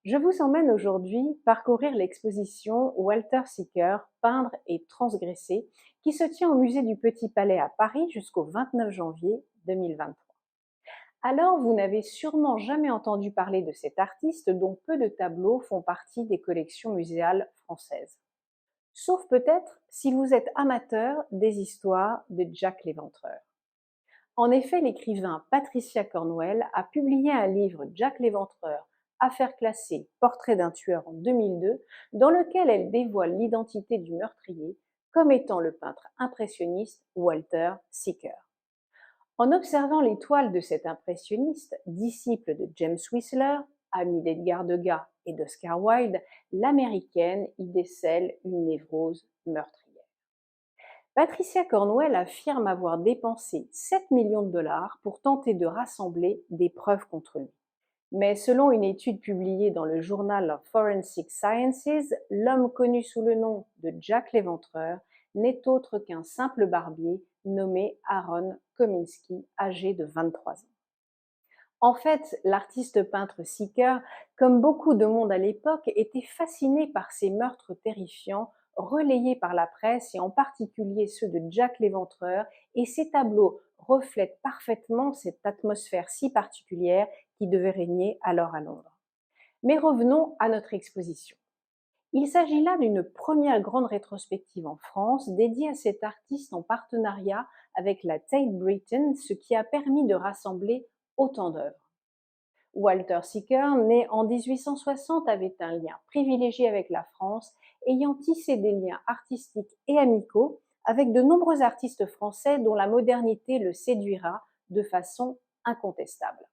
Je vous emmène aujourd'hui parcourir l'exposition Walter Sicker, peindre et transgresser, qui se tient au musée du Petit Palais à Paris jusqu'au 29 janvier 2023. Alors, vous n'avez sûrement jamais entendu parler de cet artiste dont peu de tableaux font partie des collections muséales françaises. Sauf peut-être si vous êtes amateur des histoires de Jack l'Éventreur. En effet, l'écrivain Patricia Cornwell a publié un livre Jack l'Éventreur, Affaires classées, portrait d'un tueur en 2002, dans lequel elle dévoile l'identité du meurtrier comme étant le peintre impressionniste Walter Sicker. En observant les toiles de cet impressionniste, disciple de James Whistler, ami d'Edgar Degas et d'Oscar Wilde, l'américaine y décèle une névrose meurtrière. Patricia Cornwell affirme avoir dépensé 7 millions de dollars pour tenter de rassembler des preuves contre lui. Mais selon une étude publiée dans le journal Forensic Sciences, l'homme connu sous le nom de Jack l'Éventreur n'est autre qu'un simple barbier nommé Aaron Kominski, âgé de 23 ans. En fait, l'artiste peintre Sicker, comme beaucoup de monde à l'époque, était fasciné par ces meurtres terrifiants relayés par la presse et en particulier ceux de Jack l'Éventreur, et ces tableaux reflètent parfaitement cette atmosphère si particulière qui devait régner alors à Londres. Mais revenons à notre exposition. Il s'agit là d'une première grande rétrospective en France dédiée à cet artiste en partenariat avec la Tate Britain, ce qui a permis de rassembler autant d'œuvres. Walter Sicker, né en 1860, avait un lien privilégié avec la France, ayant tissé des liens artistiques et amicaux avec de nombreux artistes français dont la modernité le séduira de façon incontestable.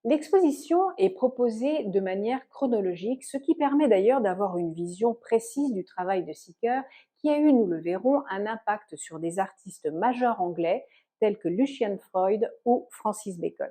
L'exposition est proposée de manière chronologique, ce qui permet d'ailleurs d'avoir une vision précise du travail de Sicker, qui a eu, nous le verrons, un impact sur des artistes majeurs anglais tels que Lucian Freud ou Francis Bacon.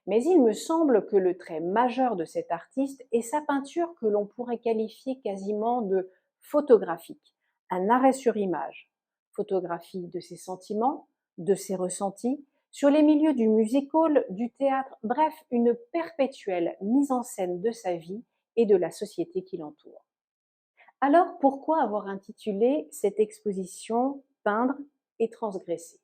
Mais il me semble que le trait majeur de cet artiste est sa peinture que l'on pourrait qualifier quasiment de photographique, un arrêt sur image, photographie de ses sentiments, de ses ressentis, sur les milieux du music-hall, du théâtre, bref, une perpétuelle mise en scène de sa vie et de la société qui l'entoure. Alors, pourquoi avoir intitulé cette exposition Peindre et transgresser?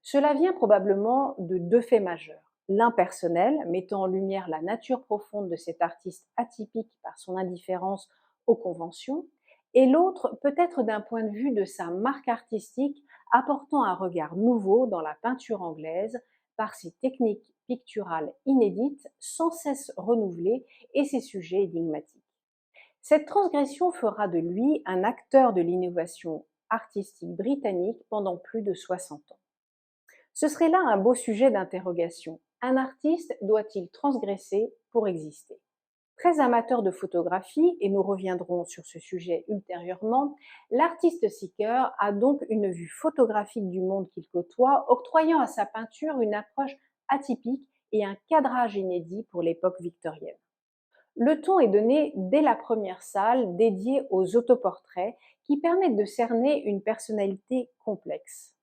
Cela vient probablement de deux faits majeurs. L'un personnel, mettant en lumière la nature profonde de cet artiste atypique par son indifférence aux conventions, et l'autre peut-être d'un point de vue de sa marque artistique, apportant un regard nouveau dans la peinture anglaise par ses techniques picturales inédites, sans cesse renouvelées, et ses sujets énigmatiques. Cette transgression fera de lui un acteur de l'innovation artistique britannique pendant plus de 60 ans. Ce serait là un beau sujet d'interrogation. Un artiste doit-il transgresser pour exister? Très amateur de photographie, et nous reviendrons sur ce sujet ultérieurement, l'artiste Sicker a donc une vue photographique du monde qu'il côtoie, octroyant à sa peinture une approche atypique et un cadrage inédit pour l'époque victorienne. Le ton est donné dès la première salle dédiée aux autoportraits qui permettent de cerner une personnalité complexe.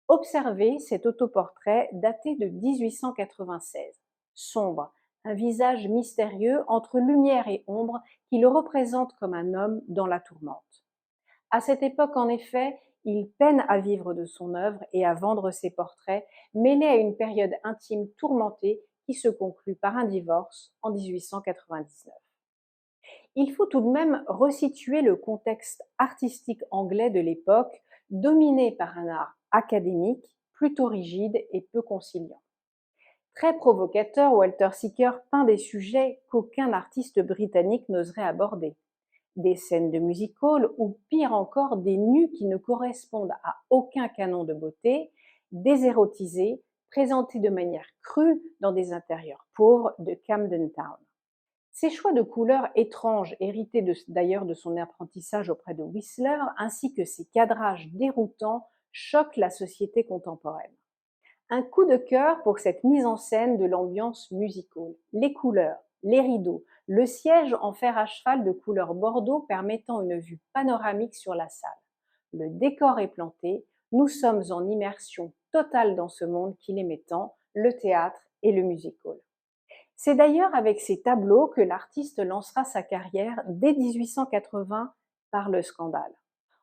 Observez cet autoportrait daté de 1896. Sombre, un visage mystérieux entre lumière et ombre qui le représente comme un homme dans la tourmente. À cette époque, en effet, il peine à vivre de son œuvre et à vendre ses portraits, mêlés à une période intime tourmentée qui se conclut par un divorce en 1899. Il faut tout de même resituer le contexte artistique anglais de l'époque, dominé par un art académique, plutôt rigide et peu conciliant. Très provocateur, Walter Sicker peint des sujets qu'aucun artiste britannique n'oserait aborder. Des scènes de music-hall ou pire encore des nus qui ne correspondent à aucun canon de beauté, désérotisés, présentés de manière crue dans des intérieurs pauvres de Camden Town. Ces choix de couleurs étranges, hérités d'ailleurs de son apprentissage auprès de Whistler, ainsi que ces cadrages déroutants, choquent la société contemporaine. Un coup de cœur pour cette mise en scène de l'ambiance musicale. Les couleurs, les rideaux, le siège en fer à cheval de couleur bordeaux permettant une vue panoramique sur la salle. Le décor est planté, nous sommes en immersion totale dans ce monde qu'il aimait tant, le théâtre et le music-hall. C'est d'ailleurs avec ces tableaux que l'artiste lancera sa carrière dès 1880 par le scandale.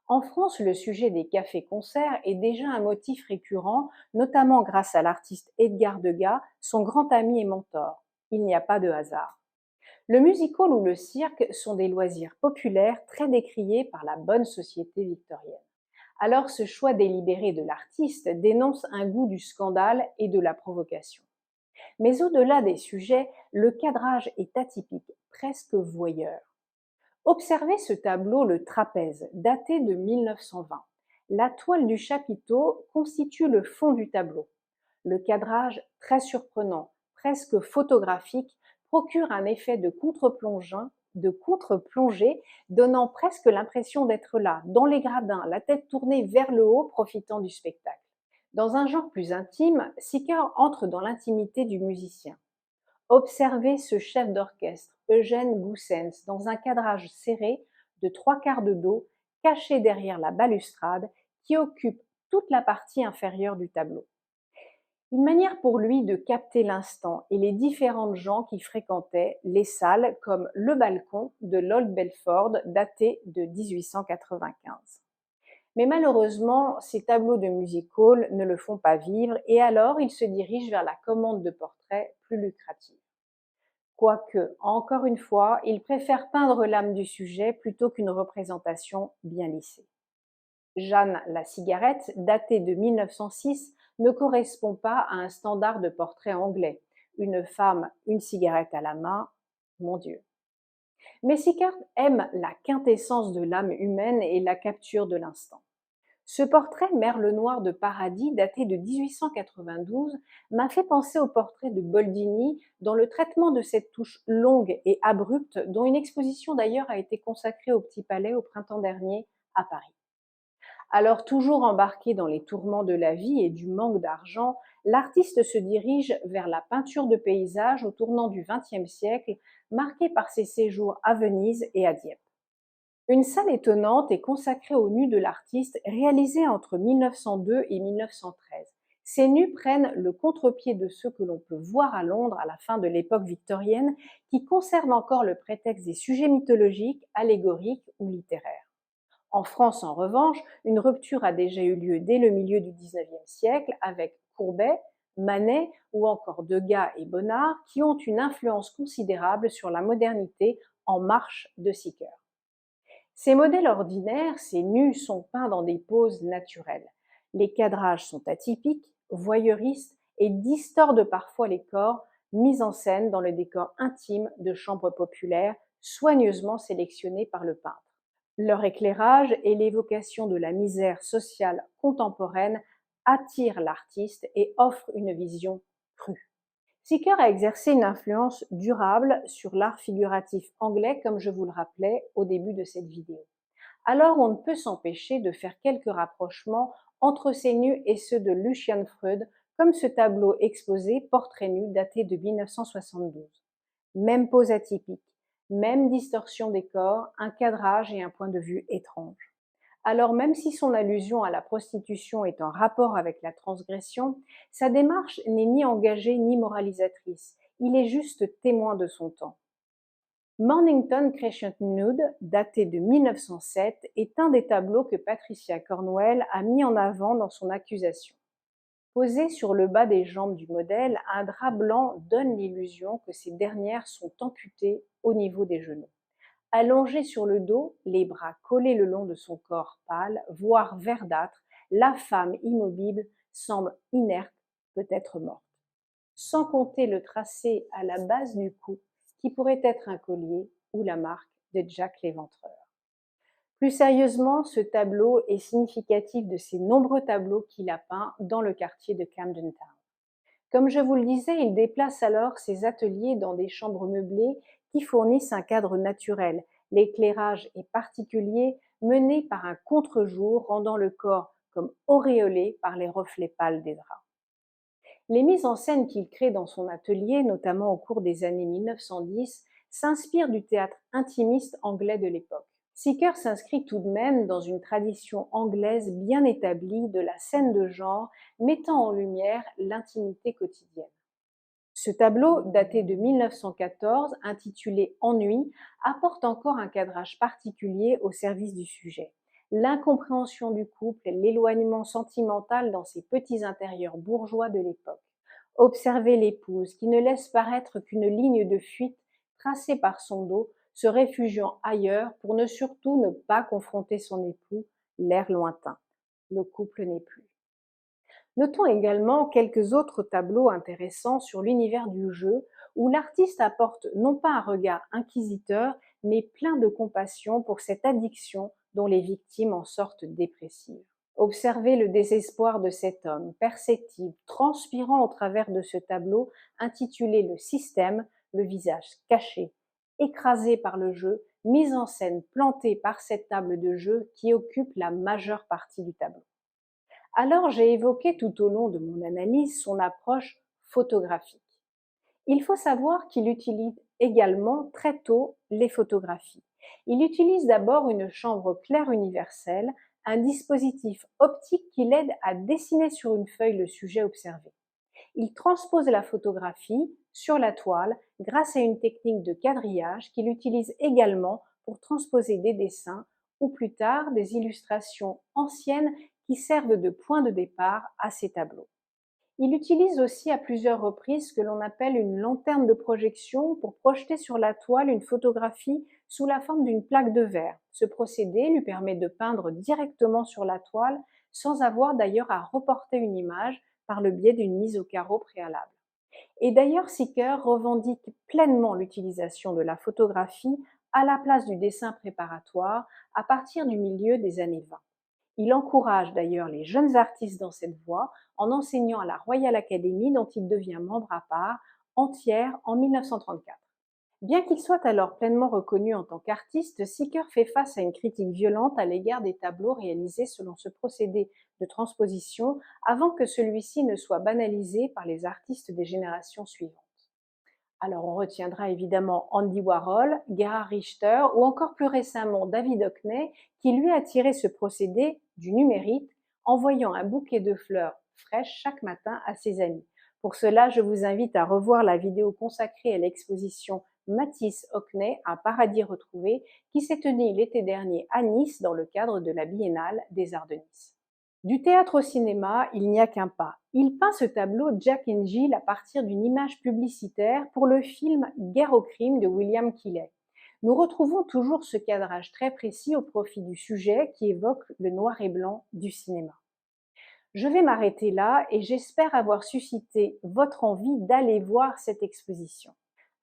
En France, le sujet des cafés-concerts est déjà un motif récurrent, notamment grâce à l'artiste Edgar Degas, son grand ami et mentor. Il n'y a pas de hasard. Le music-hall ou le cirque sont des loisirs populaires très décriés par la bonne société victorienne. Alors ce choix délibéré de l'artiste dénonce un goût du scandale et de la provocation. Mais au-delà des sujets, le cadrage est atypique, presque voyeur. Observez ce tableau Le Trapèze, daté de 1920. La toile du chapiteau constitue le fond du tableau. Le cadrage, très surprenant, presque photographique, procure un effet de contre-plongée, donnant presque l'impression d'être là, dans les gradins, la tête tournée vers le haut, profitant du spectacle. Dans un genre plus intime, Sicker entre dans l'intimité du musicien. Observez ce chef d'orchestre, Eugène Goossens, dans un cadrage serré de 3/4 de dos, caché derrière la balustrade qui occupe toute la partie inférieure du tableau. Une manière pour lui de capter l'instant et les différentes gens qui fréquentaient les salles comme le balcon de l'Old Belford daté de 1895. Mais malheureusement, ces tableaux de music hall ne le font pas vivre et alors il se dirige vers la commande de portraits plus lucrative. Quoique, encore une fois, il préfère peindre l'âme du sujet plutôt qu'une représentation bien lissée. Jeanne la cigarette, datée de 1906, ne correspond pas à un standard de portrait anglais. Une femme, une cigarette à la main, mon Dieu. Mais Sickert aime la quintessence de l'âme humaine et la capture de l'instant. Ce portrait Merle noir de Paradis, daté de 1892, m'a fait penser au portrait de Boldini dans le traitement de cette touche longue et abrupte, dont une exposition d'ailleurs a été consacrée au Petit Palais au printemps dernier à Paris. Alors toujours embarqué dans les tourments de la vie et du manque d'argent, l'artiste se dirige vers la peinture de paysage au tournant du XXe siècle, marqué par ses séjours à Venise et à Dieppe. Une salle étonnante est consacrée aux nus de l'artiste, réalisés entre 1902 et 1913. Ces nus prennent le contre-pied de ceux que l'on peut voir à Londres à la fin de l'époque victorienne, qui conservent encore le prétexte des sujets mythologiques, allégoriques ou littéraires. En France, en revanche, une rupture a déjà eu lieu dès le milieu du XIXe siècle avec Courbet, Manet ou encore Degas et Bonnard, qui ont une influence considérable sur la modernité en marche de Sicker. Ces modèles ordinaires, ces nus, sont peints dans des poses naturelles. Les cadrages sont atypiques, voyeuristes et distordent parfois les corps mis en scène dans le décor intime de chambres populaires, soigneusement sélectionnés par le peintre. Leur éclairage et l'évocation de la misère sociale contemporaine attirent l'artiste et offrent une vision crue. Sicker a exercé une influence durable sur l'art figuratif anglais, comme je vous le rappelais au début de cette vidéo. Alors on ne peut s'empêcher de faire quelques rapprochements entre ces nus et ceux de Lucian Freud, comme ce tableau exposé Portrait nu daté de 1972. Même pose atypique, même distorsion des corps, un cadrage et un point de vue étrange. Alors même si son allusion à la prostitution est en rapport avec la transgression, sa démarche n'est ni engagée ni moralisatrice, il est juste témoin de son temps. Mornington Crescent Nude, daté de 1907, est un des tableaux que Patricia Cornwell a mis en avant dans son accusation. Posé sur le bas des jambes du modèle, un drap blanc donne l'illusion que ces dernières sont amputées au niveau des genoux. Allongée sur le dos, les bras collés le long de son corps pâle, voire verdâtre, la femme immobile semble inerte, peut-être morte. Sans compter le tracé à la base du cou, qui pourrait être un collier ou la marque de Jack l'Éventreur. Plus sérieusement, ce tableau est significatif de ces nombreux tableaux qu'il a peints dans le quartier de Camden Town. Comme je vous le disais, il déplace alors ses ateliers dans des chambres meublées qui fournissent un cadre naturel. L'éclairage est particulier, mené par un contre-jour, rendant le corps comme auréolé par les reflets pâles des draps. Les mises en scène qu'il crée dans son atelier, notamment au cours des années 1910, s'inspirent du théâtre intimiste anglais de l'époque. Sicker s'inscrit tout de même dans une tradition anglaise bien établie de la scène de genre, mettant en lumière l'intimité quotidienne. Ce tableau, daté de 1914, intitulé Ennui, apporte encore un cadrage particulier au service du sujet. L'incompréhension du couple, l'éloignement sentimental dans ces petits intérieurs bourgeois de l'époque. Observez l'épouse qui ne laisse paraître qu'une ligne de fuite tracée par son dos, se réfugiant ailleurs pour ne surtout ne pas confronter son époux, l'air lointain. Le couple n'est plus. Notons également quelques autres tableaux intéressants sur l'univers du jeu où l'artiste apporte non pas un regard inquisiteur, mais plein de compassion pour cette addiction dont les victimes en sortent dépressives. Observez le désespoir de cet homme, perceptible, transpirant au travers de ce tableau intitulé Le système, le visage caché, écrasé par le jeu, mise en scène plantée par cette table de jeu qui occupe la majeure partie du tableau. Alors j'ai évoqué tout au long de mon analyse son approche photographique. Il faut savoir qu'il utilise également très tôt les photographies. Il utilise d'abord une chambre claire universelle, un dispositif optique qui l'aide à dessiner sur une feuille le sujet observé. Il transpose la photographie sur la toile grâce à une technique de quadrillage qu'il utilise également pour transposer des dessins ou plus tard des illustrations anciennes qui servent de point de départ à ces tableaux. Il utilise aussi à plusieurs reprises ce que l'on appelle une lanterne de projection pour projeter sur la toile une photographie sous la forme d'une plaque de verre. Ce procédé lui permet de peindre directement sur la toile sans avoir d'ailleurs à reporter une image par le biais d'une mise au carreau préalable. Et d'ailleurs, Sicker revendique pleinement l'utilisation de la photographie à la place du dessin préparatoire à partir du milieu des années 20. Il encourage d'ailleurs les jeunes artistes dans cette voie en enseignant à la Royal Academy dont il devient membre à part entière en 1934. Bien qu'il soit alors pleinement reconnu en tant qu'artiste, Sicker fait face à une critique violente à l'égard des tableaux réalisés selon ce procédé de transposition avant que celui-ci ne soit banalisé par les artistes des générations suivantes. Alors on retiendra évidemment Andy Warhol, Gerhard Richter ou encore plus récemment David Hockney qui lui a tiré ce procédé du numérite en voyant un bouquet de fleurs fraîches chaque matin à ses amis. Pour cela, je vous invite à revoir la vidéo consacrée à l'exposition Matisse-Hockney, un paradis retrouvé, qui s'est tenue l'été dernier à Nice dans le cadre de la Biennale des Arts de Nice. Du théâtre au cinéma, il n'y a qu'un pas. Il peint ce tableau Jack and Jill à partir d'une image publicitaire pour le film Guerre au crime de William Keighley. Nous retrouvons toujours ce cadrage très précis au profit du sujet qui évoque le noir et blanc du cinéma. Je vais m'arrêter là et j'espère avoir suscité votre envie d'aller voir cette exposition.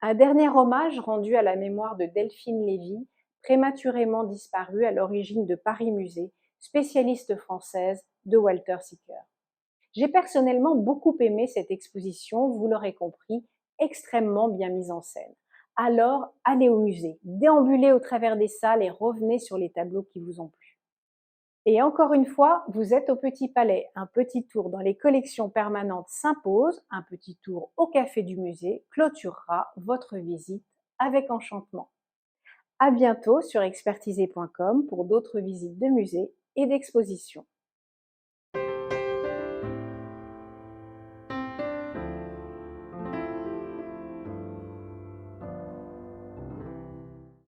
Un dernier hommage rendu à la mémoire de Delphine Lévy, prématurément disparue à l'origine de Paris Musée, spécialiste française de Walter Sicker. J'ai personnellement beaucoup aimé cette exposition, vous l'aurez compris, extrêmement bien mise en scène. Alors, allez au musée, déambulez au travers des salles et revenez sur les tableaux qui vous ont plu. Et encore une fois, vous êtes au Petit Palais. Un petit tour dans les collections permanentes s'impose, un petit tour au café du musée clôturera votre visite avec enchantement. À bientôt sur expertisé.com pour d'autres visites de musées et d'expositions.